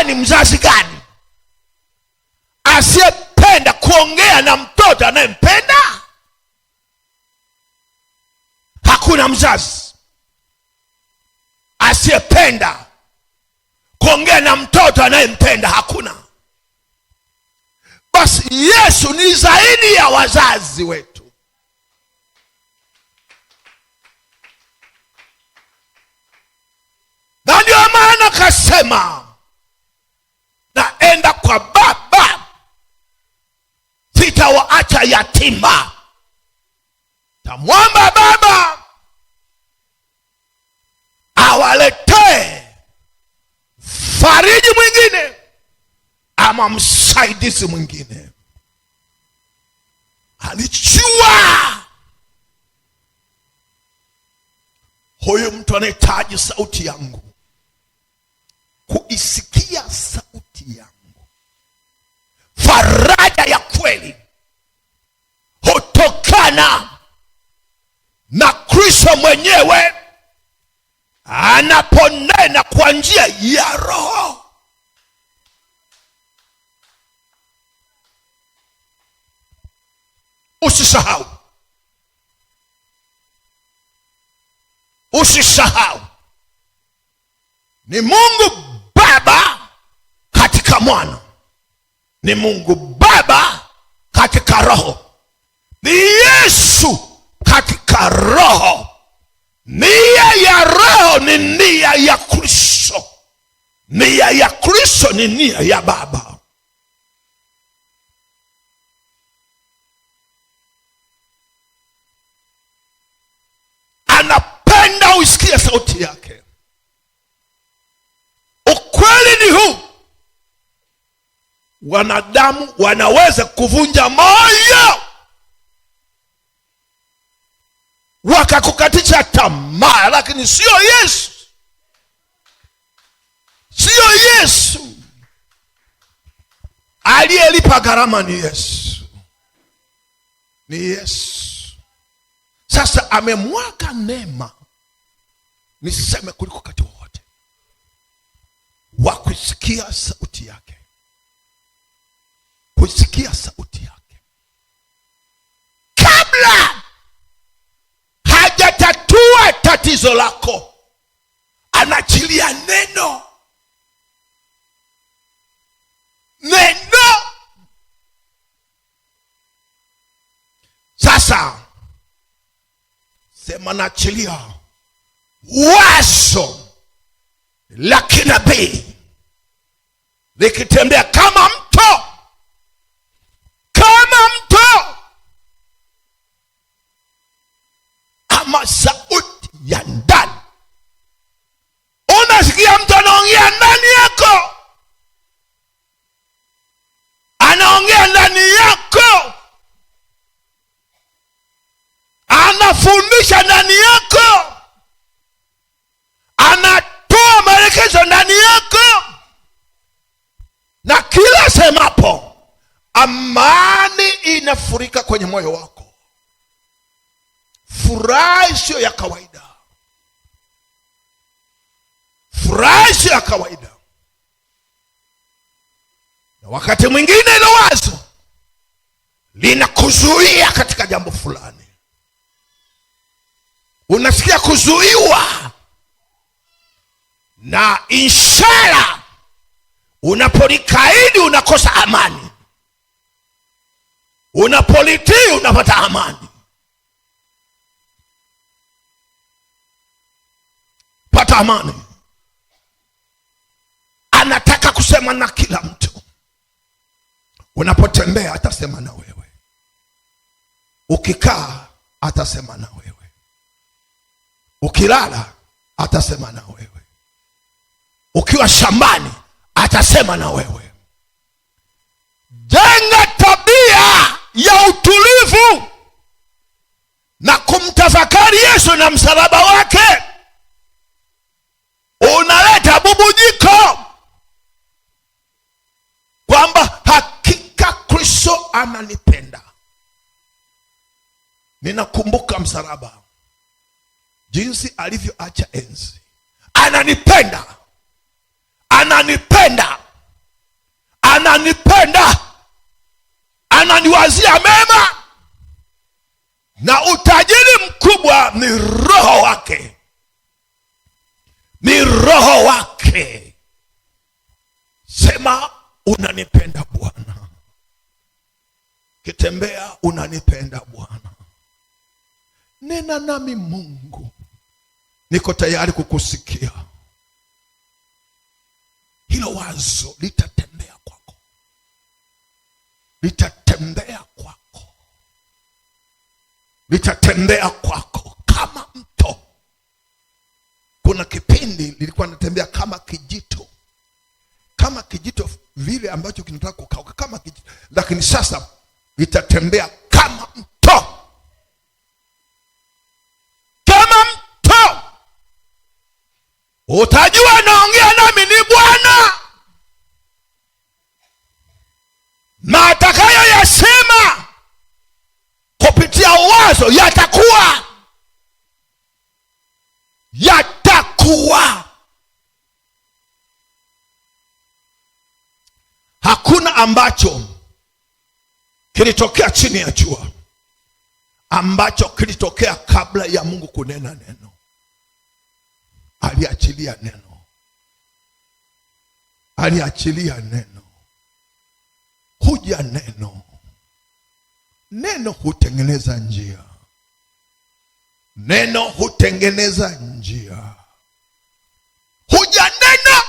ni mzazi gani asiyependa kuongea na mtoto anayempenda? Hakuna mzazi asiyependa kuongea na mtoto anayempenda, hakuna. Basi Yesu ni zaidi ya wazazi wetu. Na ndio maana kasema, naenda kwa Baba, sitawaacha yatima. Tamwomba Baba awaletee fariji mwingine ama msaidizi mwingine. Alijua huyu mtu anahitaji sauti yangu, kuisikia sauti yangu. Faraja ya kweli hutokana na Kristo mwenyewe anaponena kwa njia ya Roho. Usisahau ni Mungu Baba katika Mwana, ni Mungu Baba katika Roho, ni Yesu katika Roho. Nia ya Roho ni nia ya Kristo, nia ya Kristo ni nia ya Baba. Anapenda usikie sauti yake. Ukweli ni huu: wanadamu wanaweza kuvunja moyo, wakakukatisha tamaa, lakini sio Yesu. Sio Yesu. Aliyelipa gharama ni Yesu. Ni Yesu. Sasa amemwaga neema, niseme kuliko wakati wote, wa kusikia sauti yake. Kusikia sauti yake kabla hajatatua tatizo lako, anachilia neno. Sasa sema, naachilia wazo la kinabii likitembea kama mto, ama sauti ya ndani. Unasikia mtu anaongea ndani yako, anaongea ndani yako, anafundisha ndani yako, anatoa maelekezo ndani yako, na kila semapo amani inafurika kwenye moyo wako. Furaha sio ya kawaida. Furaha sio ya kawaida. Na wakati mwingine ilo wazo linakuzuia katika jambo fulani. Unasikia kuzuiwa, na inshallah unapolikaidi unakosa amani, unapolitii unapata amani. Pata amani. Anataka kusema na kila mtu. Unapotembea atasema na wewe, ukikaa atasema na wewe, ukilala atasema na wewe, ukiwa shambani atasema na wewe. Jenga tabia ya utulivu na kumtafakari Yesu na msalaba wake. Unaleta bubujiko kwamba hakika Kristo ananipenda. Ninakumbuka msalaba, jinsi alivyoacha enzi. Ananipenda. ananiwazia mema, na utajiri mkubwa ni roho wake, ni roho wake. Sema unanipenda Bwana, kitembea unanipenda Bwana. Nena nami Mungu, niko tayari kukusikia. Hilo wazo litatembea kwako, litatembea kwako, litatembea kwako kama mto. Kuna kipindi lilikuwa natembea kama kijito, kama kijito vile ambacho kinataka kukauka kama kijito, lakini sasa litatembea kama mto, kama mto. Utajua naongea nami ni Bwana, na atakayo yasema kupitia wazo yatakuwa. Hakuna ambacho kilitokea chini ya jua ambacho kilitokea kabla ya Mungu kunena neno. Aliachilia neno, aliachilia neno. Huja neno, neno hutengeneza njia, neno hutengeneza njia. Huja neno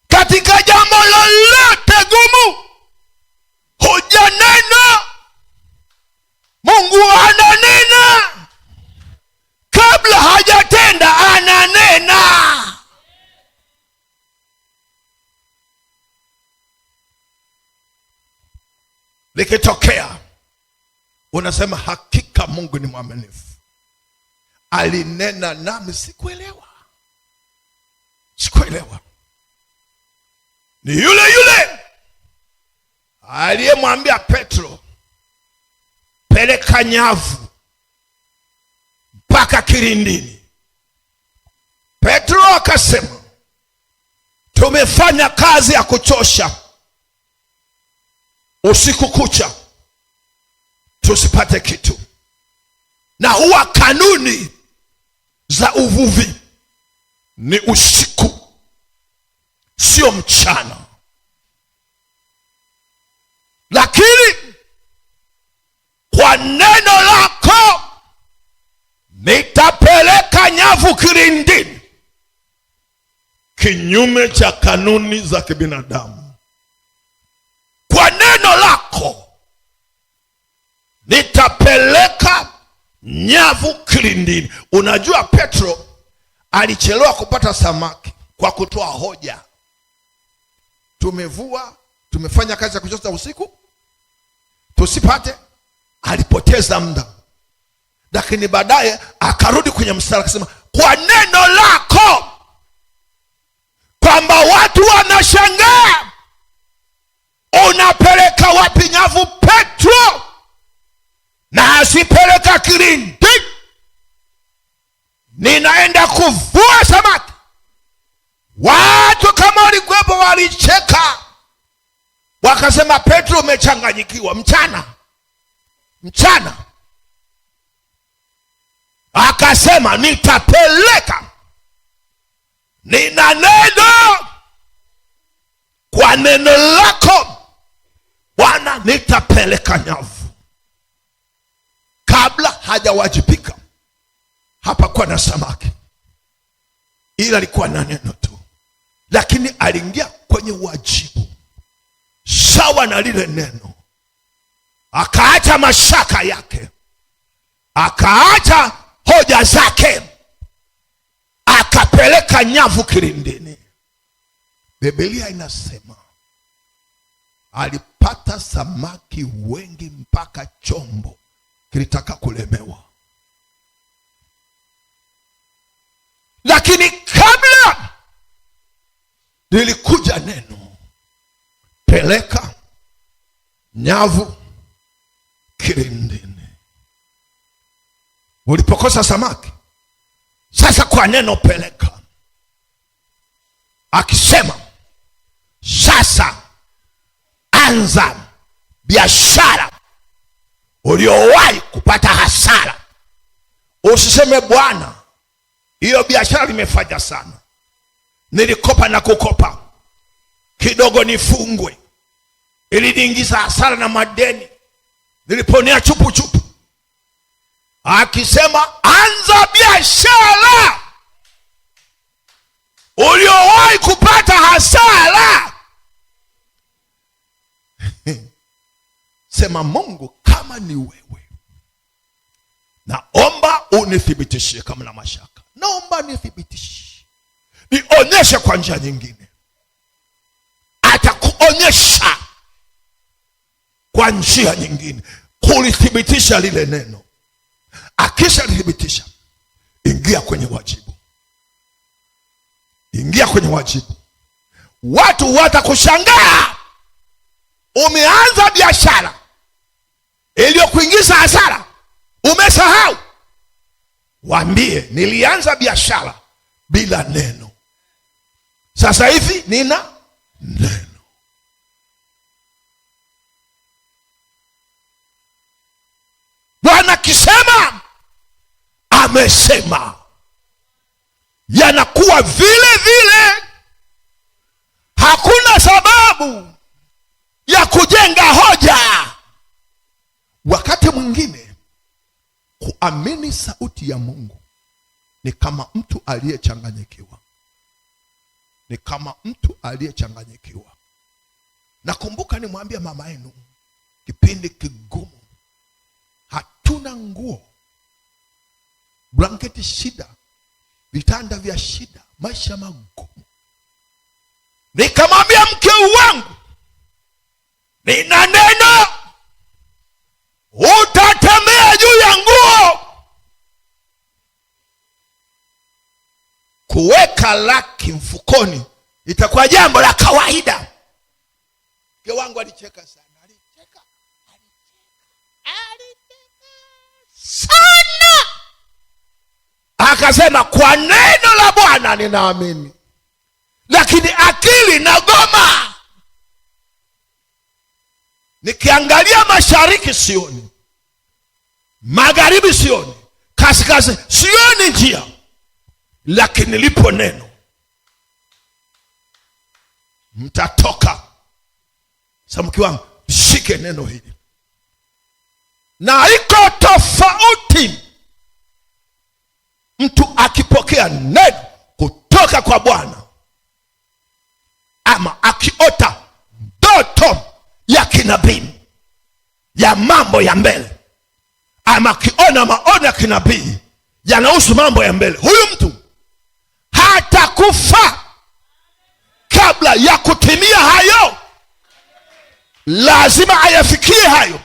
katika jambo lolote gumu, huja neno. Mungu ananena kabla hajatenda, ananena. Likitokea unasema hakika Mungu ni mwaminifu, alinena nami, sikuelewa. Ni yule yule aliyemwambia Petro, peleka nyavu mpaka kilindini. Petro akasema, tumefanya kazi ya kuchosha usiku kucha tusipate kitu. Na huwa kanuni za uvuvi ni usiku, sio mchana. Lakini kwa neno lako nitapeleka nyavu kilindini. Kinyume cha kanuni za kibinadamu, kwa neno lako nitapeleka nyavu kilindini. Unajua Petro alichelewa kupata samaki kwa kutoa hoja. Tumevua, tumefanya kazi ya kuchosha usiku tusipate. Alipoteza muda, lakini baadaye akarudi kwenye mstari akasema, kwa neno lako, kwamba watu wanashangaa, unapeleka wapi nyavu Petro na asipeleka kilindi? Ninaenda kuvua samaki. Watu kama walikuwepo walicheka, wakasema Petro umechanganyikiwa. Mchana akasema nitapeleka, nina neno, kwa neno lako Bwana nitapeleka nyavu. Kabla hajawajibika hapakuwa na samaki, ila alikuwa na neno tu, lakini aliingia kwenye wajibu sawa na lile neno. Akaacha mashaka yake, akaacha hoja zake, akapeleka nyavu kilindini. Biblia inasema alipata samaki wengi mpaka chombo kilitaka kulemewa. Lakini kabla lilikuja neno, peleka nyavu kilindini. Ulipokosa samaki, sasa kwa neno peleka, akisema sasa anza biashara. biashara uliowahi kupata hasara, usiseme Bwana, hiyo biashara nimefanya sana, nilikopa na kukopa kidogo nifungwe, ili niingiza hasara na madeni, niliponea chupu chupu. Akisema anza biashara uliowahi kupata hasara. Sema, Mungu, kama ni wewe, naomba unithibitishie. Kama na mashaka, naomba nithibitishie, nionyeshe kwa njia nyingine. Atakuonyesha kwa njia nyingine kulithibitisha lile neno. Akisha lithibitisha, ingia kwenye wajibu. Ingia kwenye wajibu. Watu watakushangaa. Umeanza biashara iliyokuingiza hasara, umesahau. Waambie, nilianza biashara bila neno, sasa hivi nina neno. Bwana kisema, amesema, yanakuwa vile vile. Hakuna sababu ya kujenga hoja. Wakati mwingine kuamini sauti ya Mungu ni kama mtu aliyechanganyikiwa. Ni kama mtu aliyechanganyikiwa. Nakumbuka nimwambia mama yenu kipindi kigumu, hatuna nguo, blanketi shida, vitanda vya shida, maisha magumu. Nikamwambia mke wangu, nina neno, utatembea juu ya nguo. Kuweka laki mfukoni itakuwa jambo la kawaida. Mke wangu alicheka sana. Alicheka sana. Akasema, kwa neno la Bwana ninaamini, lakini akili na goma. Nikiangalia mashariki sioni, magharibi sioni, kaskazini sioni njia, lakini lipo neno, mtatoka. Samki wangu, shike neno hili. Na iko tofauti mtu akipokea neno kutoka kwa Bwana, ama akiota ndoto ya kinabii ya mambo ya mbele, ama akiona maono ya kinabii yanahusu mambo ya mbele. Huyu mtu hatakufa kabla ya kutimia hayo. Lazima ayafikie hayo.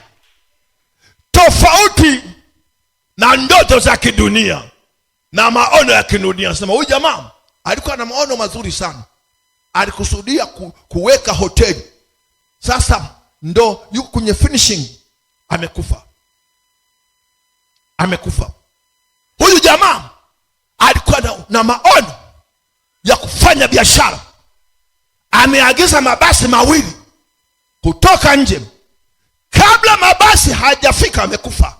Tofauti na ndoto za kidunia na maono ya kidunia. Sema, huyu jamaa alikuwa na maono mazuri sana, alikusudia kuweka hoteli, sasa ndo yuko kwenye finishing, amekufa. Amekufa. Huyu jamaa alikuwa na maono ya kufanya biashara, ameagiza mabasi mawili kutoka nje, kabla mabasi hajafika amekufa.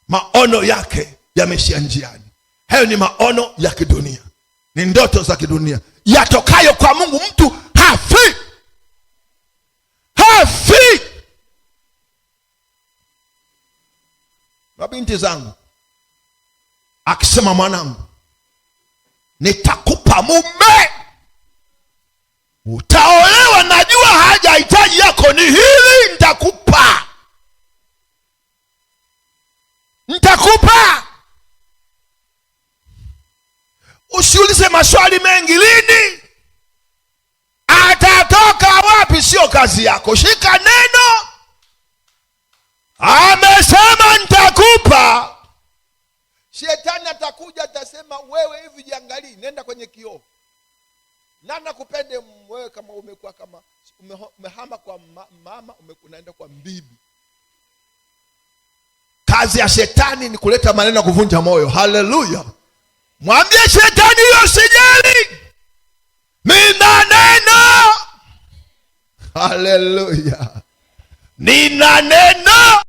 Maono yake yameishia njiani. Hayo ni maono ya kidunia, ni ndoto za kidunia yatokayo kwa Mungu. Mtu hafi. Mabinti zangu, akisema mwanangu, nitakupa mume, utaolewa, najua haja hitaji yako ni hili, nitakupa. Usiulize maswali mengi. Lini atatoka wapi sio kazi yako. Shika neno. Amesema nitakupa. Shetani atakuja atasema, wewe hivi jiangalie, nenda kwenye kioo. Nani kupende wewe kama umekuwa kama umehama kwa mama, unaenda kwa bibi. Kazi ya shetani ni kuleta maneno ya kuvunja moyo. Haleluya. Mwambie shetani, hiyo sijali, nina neno. Haleluya. nina neno